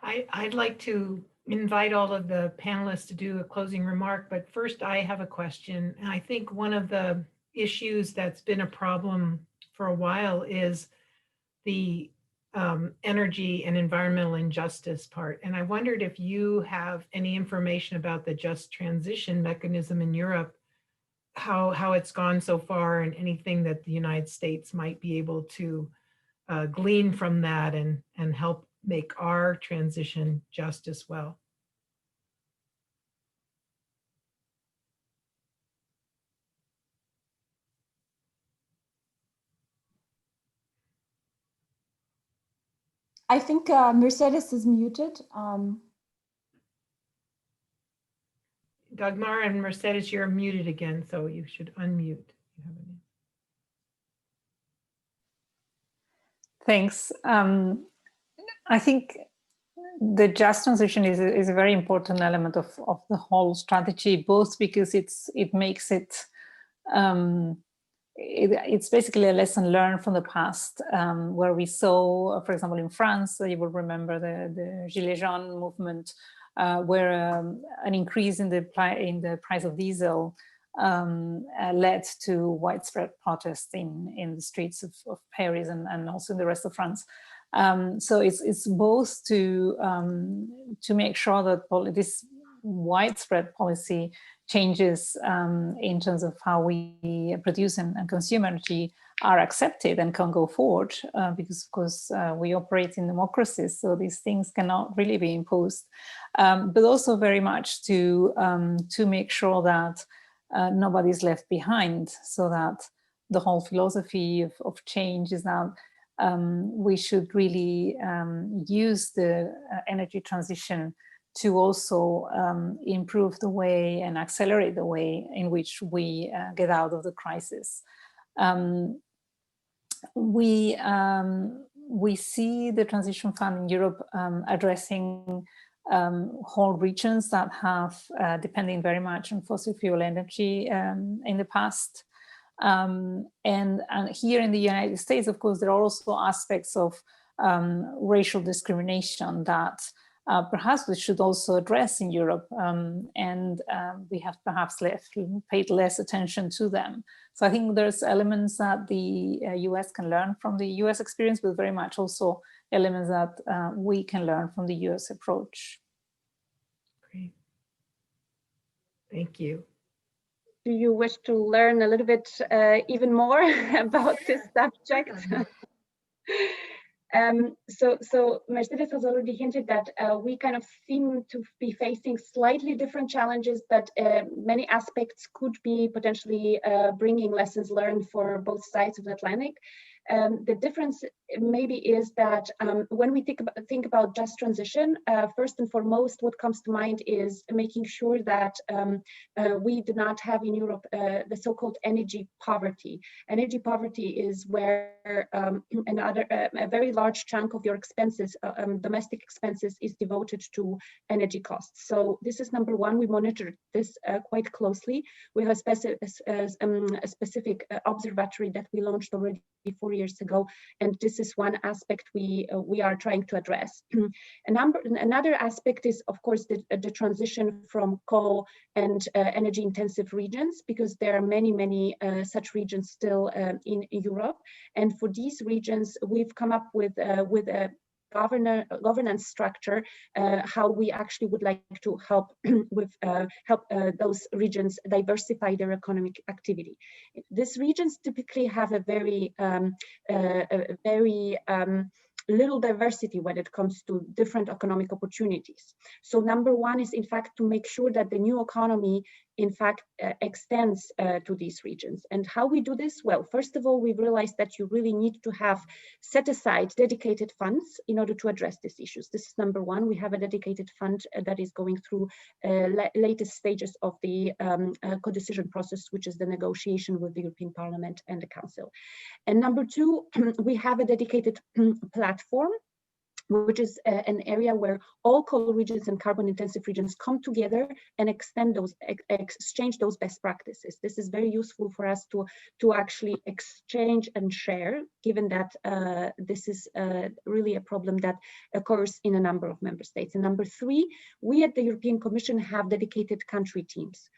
I'd like to invite all of the panelists to do a closing remark, but first I have a question. And I think one of the issues that's been a problem for a while is the energy and environmental injustice part. And I wondered if you have any information about the just transition mechanism in Europe, how it's gone so far, and anything that the United States might be able to glean from that and help make our transition just as well. I think Mercedes is muted. Dagmar and Mercedes, you're muted again, so you should unmute. Thanks. I think the just transition is a very important element of the whole strategy, both because it makes it, it's basically a lesson learned from the past, where we saw, for example, in France, you will remember the Gilets jaunes movement, where an increase in the price of diesel led to widespread protests in the streets of Paris and also in the rest of France. So it's both to make sure that this widespread policy changes in terms of how we produce and consume energy are accepted and can go forward, because of course we operate in democracies, so these things cannot really be imposed, but also very much to make sure that nobody's left behind, so that the whole philosophy of change is that we should really use the energy transition to also improve the way and accelerate the way in which we get out of the crisis. We see the Transition Fund in Europe addressing whole regions that have depending very much on fossil fuel energy in the past. And here in the United States, of course, there are also aspects of racial discrimination that perhaps we should also address in Europe, and we have perhaps paid less attention to them. So I think there's elements that the US can learn from the US experience, but very much also elements that we can learn from the US approach. Great. Thank you. Do you wish to learn a little bit even more about this subject? So Mercedes has already hinted that we kind of seem to be facing slightly different challenges, but many aspects could be potentially bringing lessons learned for both sides of the Atlantic. The difference maybe is that when we think about just transition, first and foremost, what comes to mind is making sure that we do not have in Europe the so-called energy poverty. Energy poverty is where a very large chunk of your expenses, domestic expenses, is devoted to energy costs. So this is number one. We monitor this quite closely. We have a specific observatory that we launched already 4 years ago, and this is one aspect we are trying to address. Another aspect is, of course, the transition from coal and energy-intensive regions, because there are many such regions still in Europe. And for these regions, we've come up with a governance structure, how we actually would like to help those regions diversify their economic activity. These regions typically have a very little diversity when it comes to different economic opportunities. So number one is, in fact, to make sure that the new economy, in fact, extends to these regions. And how we do this? Well, first of all, we've realized that you really need to have set aside dedicated funds in order to address these issues. This is number one. We have a dedicated fund that is going through latest stages of the co-decision process, which is the negotiation with the European Parliament and the Council. And number two, we have a dedicated platform which is an area where all coal regions and carbon intensive regions come together and exchange those best practices. This is very useful for us to actually exchange and share, given that this is really a problem that occurs in a number of member states. And number three, we at the European Commission have dedicated country teams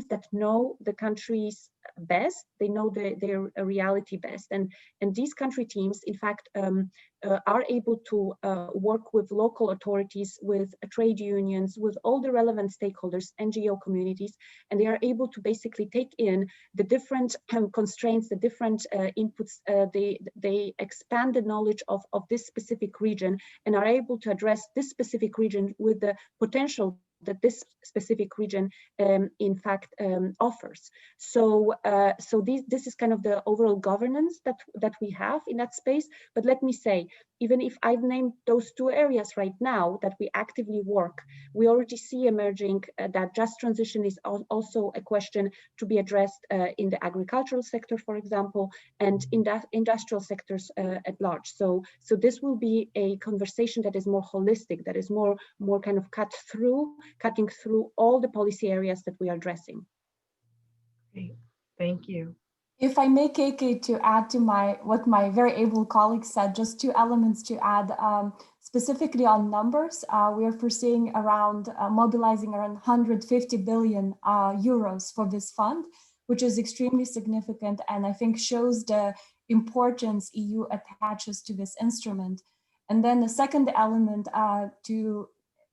that know the countries best, they know their reality best. And these country teams, in fact, are able to work with local authorities, with trade unions, with all the relevant stakeholders, NGO communities, and they are able to basically take in the different constraints, the different inputs. They expand the knowledge of this specific region and are able to address this specific region with the potential that this specific region in fact offers. So this is kind of the overall governance that we have in that space. But let me say, even if I've named those two areas right now that we actively work, we already see emerging that just transition is also a question to be addressed in the agricultural sector, for example, and in that industrial sectors at large. So this will be a conversation that is more holistic, that is more kind of cutting through all the policy areas that we are addressing. Great. Thank you. If I may, KK, to add to what my very able colleague said, just two elements to add. Specifically on numbers, we are foreseeing around mobilizing around 150 billion euros for this fund, which is extremely significant and I think shows the importance EU attaches to this instrument. And then the second element to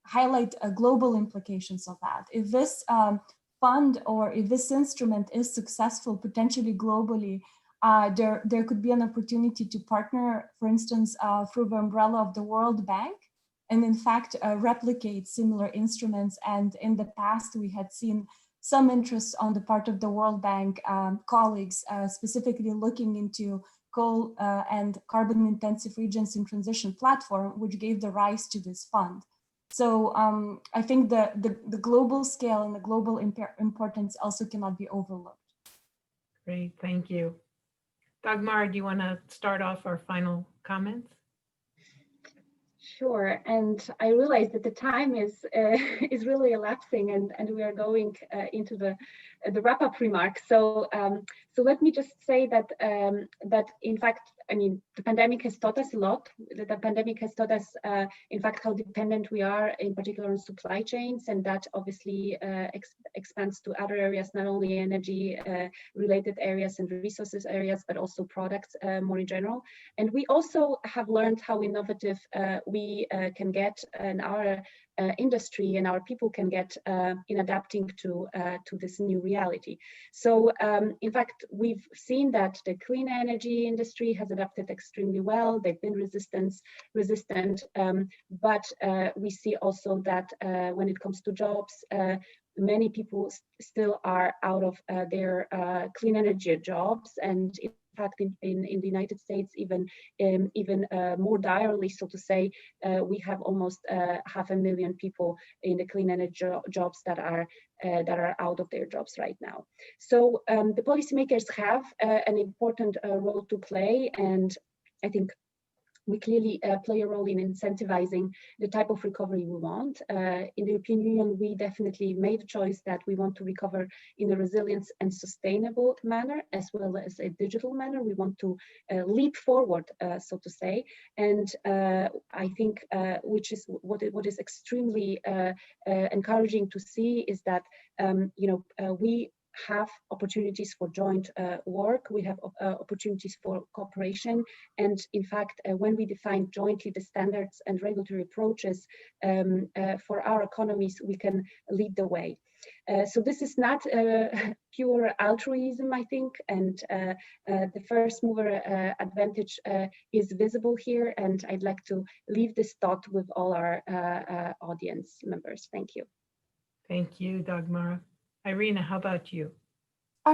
highlight global implications of that. If this fund or if this instrument is successful potentially globally, there could be an opportunity to partner, for instance, through the umbrella of the World Bank, and in fact replicate similar instruments. And in the past, we had seen some interest on the part of the World Bank colleagues, specifically looking into coal and carbon intensive regions in transition platform, which gave the rise to this fund. So I think the global scale and the global importance also cannot be overlooked. Great, thank you. Dagmar, do you want to start off our final comments? Sure, and I realize that the time is really elapsing, and we are going into the wrap-up remarks. So let me just say that that in fact, I mean, the pandemic has taught us a lot. The pandemic has taught us, in fact, how dependent we are, in particular on supply chains, and that obviously expands to other areas, not only energy-related areas and resources areas, but also products more in general. And we also have learned how innovative we can get, and our industry and our people can get in adapting to this new reality. So in fact, we've seen that the clean energy industry has adapted extremely well. They've been resistant, but we see also that when it comes to jobs, many people still are out of their clean energy jobs, and in fact, in the United States, even more direly, so to say, we have almost 500,000 people in the clean energy jobs that are out of their jobs right now. So the policymakers have an important role to play, and I think we clearly play a role in incentivizing the type of recovery we want. In the European Union, we definitely made a choice that we want to recover in a resilient and sustainable manner, as well as a digital manner. We want to leap forward, so to say. And I think what is extremely encouraging to see is that we have opportunities for joint work, we have opportunities for cooperation, and in fact, when we define jointly the standards and regulatory approaches for our economies, we can lead the way. So this is not pure altruism, I think, and the first mover advantage is visible here, and I'd like to leave this thought with all our audience members. Thank you. Thank you, Dagmar. Irina, how about you?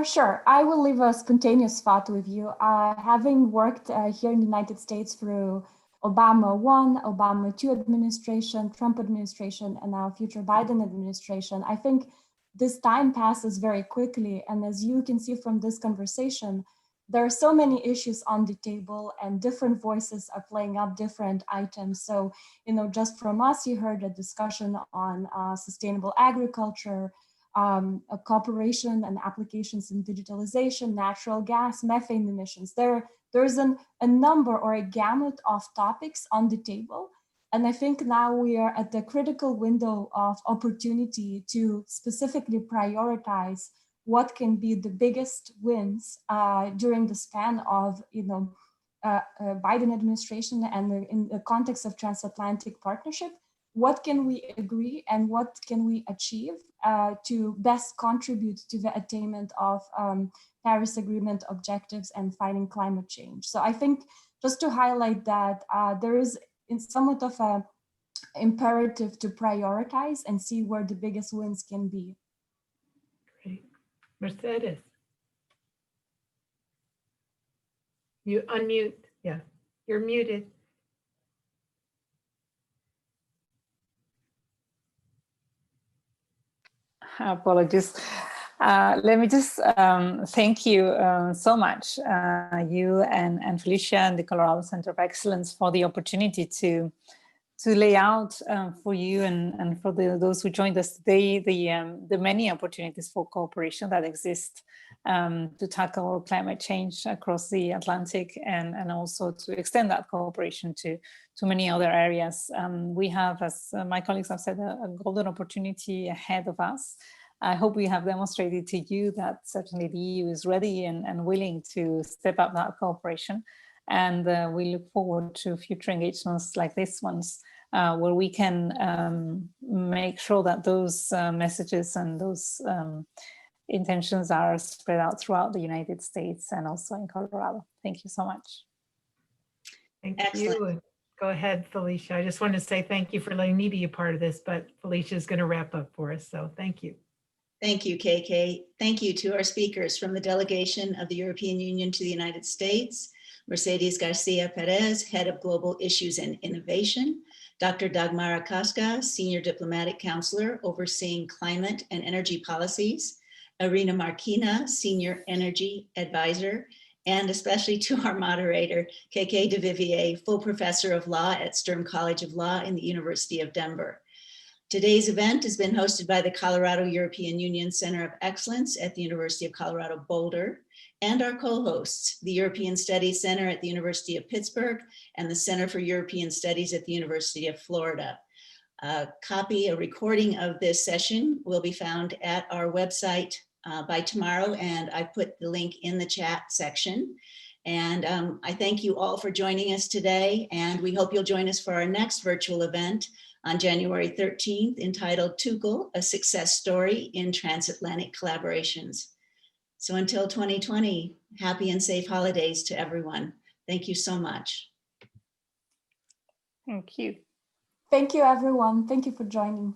Sure, I will leave a spontaneous thought with you. Having worked here in the United States through Obama 1, Obama 2 administration, Trump administration, and now future Biden administration, I think this time passes very quickly. And as you can see from this conversation, there are so many issues on the table and different voices are playing up different items. So, just from us, you heard a discussion on sustainable agriculture, cooperation and applications in digitalization, natural gas, methane emissions. There's a number or a gamut of topics on the table. And I think now we are at the critical window of opportunity to specifically prioritize what can be the biggest wins during the span of Biden administration and in the context of transatlantic partnership. What can we agree and what can we achieve to best contribute to the attainment of Paris Agreement objectives and fighting climate change? So I think just to highlight that there is somewhat of an imperative to prioritize and see where the biggest wins can be. Great. Mercedes. You unmute. Yeah, you're muted. Apologies. Let me just thank you so much, you and Felicia and the Colorado Center of Excellence, for the opportunity to lay out for you and for those who joined us today the many opportunities for cooperation that exist to tackle climate change across the Atlantic and also to extend that cooperation to many other areas. We have, as my colleagues have said, a golden opportunity ahead of us. I hope we have demonstrated to you that certainly the EU is ready and willing to step up that cooperation. And we look forward to future engagements like this ones, where we can make sure that those messages and those intentions are spread out throughout the United States and also in Colorado. Thank you so much. Thank Excellent. you. Go ahead, Felicia. I just wanted to say thank you for letting me be a part of this, but Felicia is going to wrap up for us. So thank you. Thank you, KK. Thank you to our speakers from the delegation of the European Union to the United States, Mercedes Garcia Perez, Head of Global Issues and Innovation, Dr. Dagmara Kaska, Senior Diplomatic Counselor overseeing climate and energy policies, Irina Markina, Senior Energy Advisor, and especially to our moderator, KK DeVivier, Full Professor of Law at Sturm College of Law in the University of Denver. Today's event has been hosted by the Colorado European Union Center of Excellence at the University of Colorado Boulder, and our co-hosts, the European Studies Center at the University of Pittsburgh and the Center for European Studies at the University of Florida. A recording of this session will be found at our website by tomorrow, and I put the link in the chat section. And I thank you all for joining us today, and we hope you'll join us for our next virtual event on January 13th, entitled TUCL, A Success Story in Transatlantic Collaborations. So until 2020, happy and safe holidays to everyone. Thank you so much. Thank you. Thank you, everyone. Thank you for joining.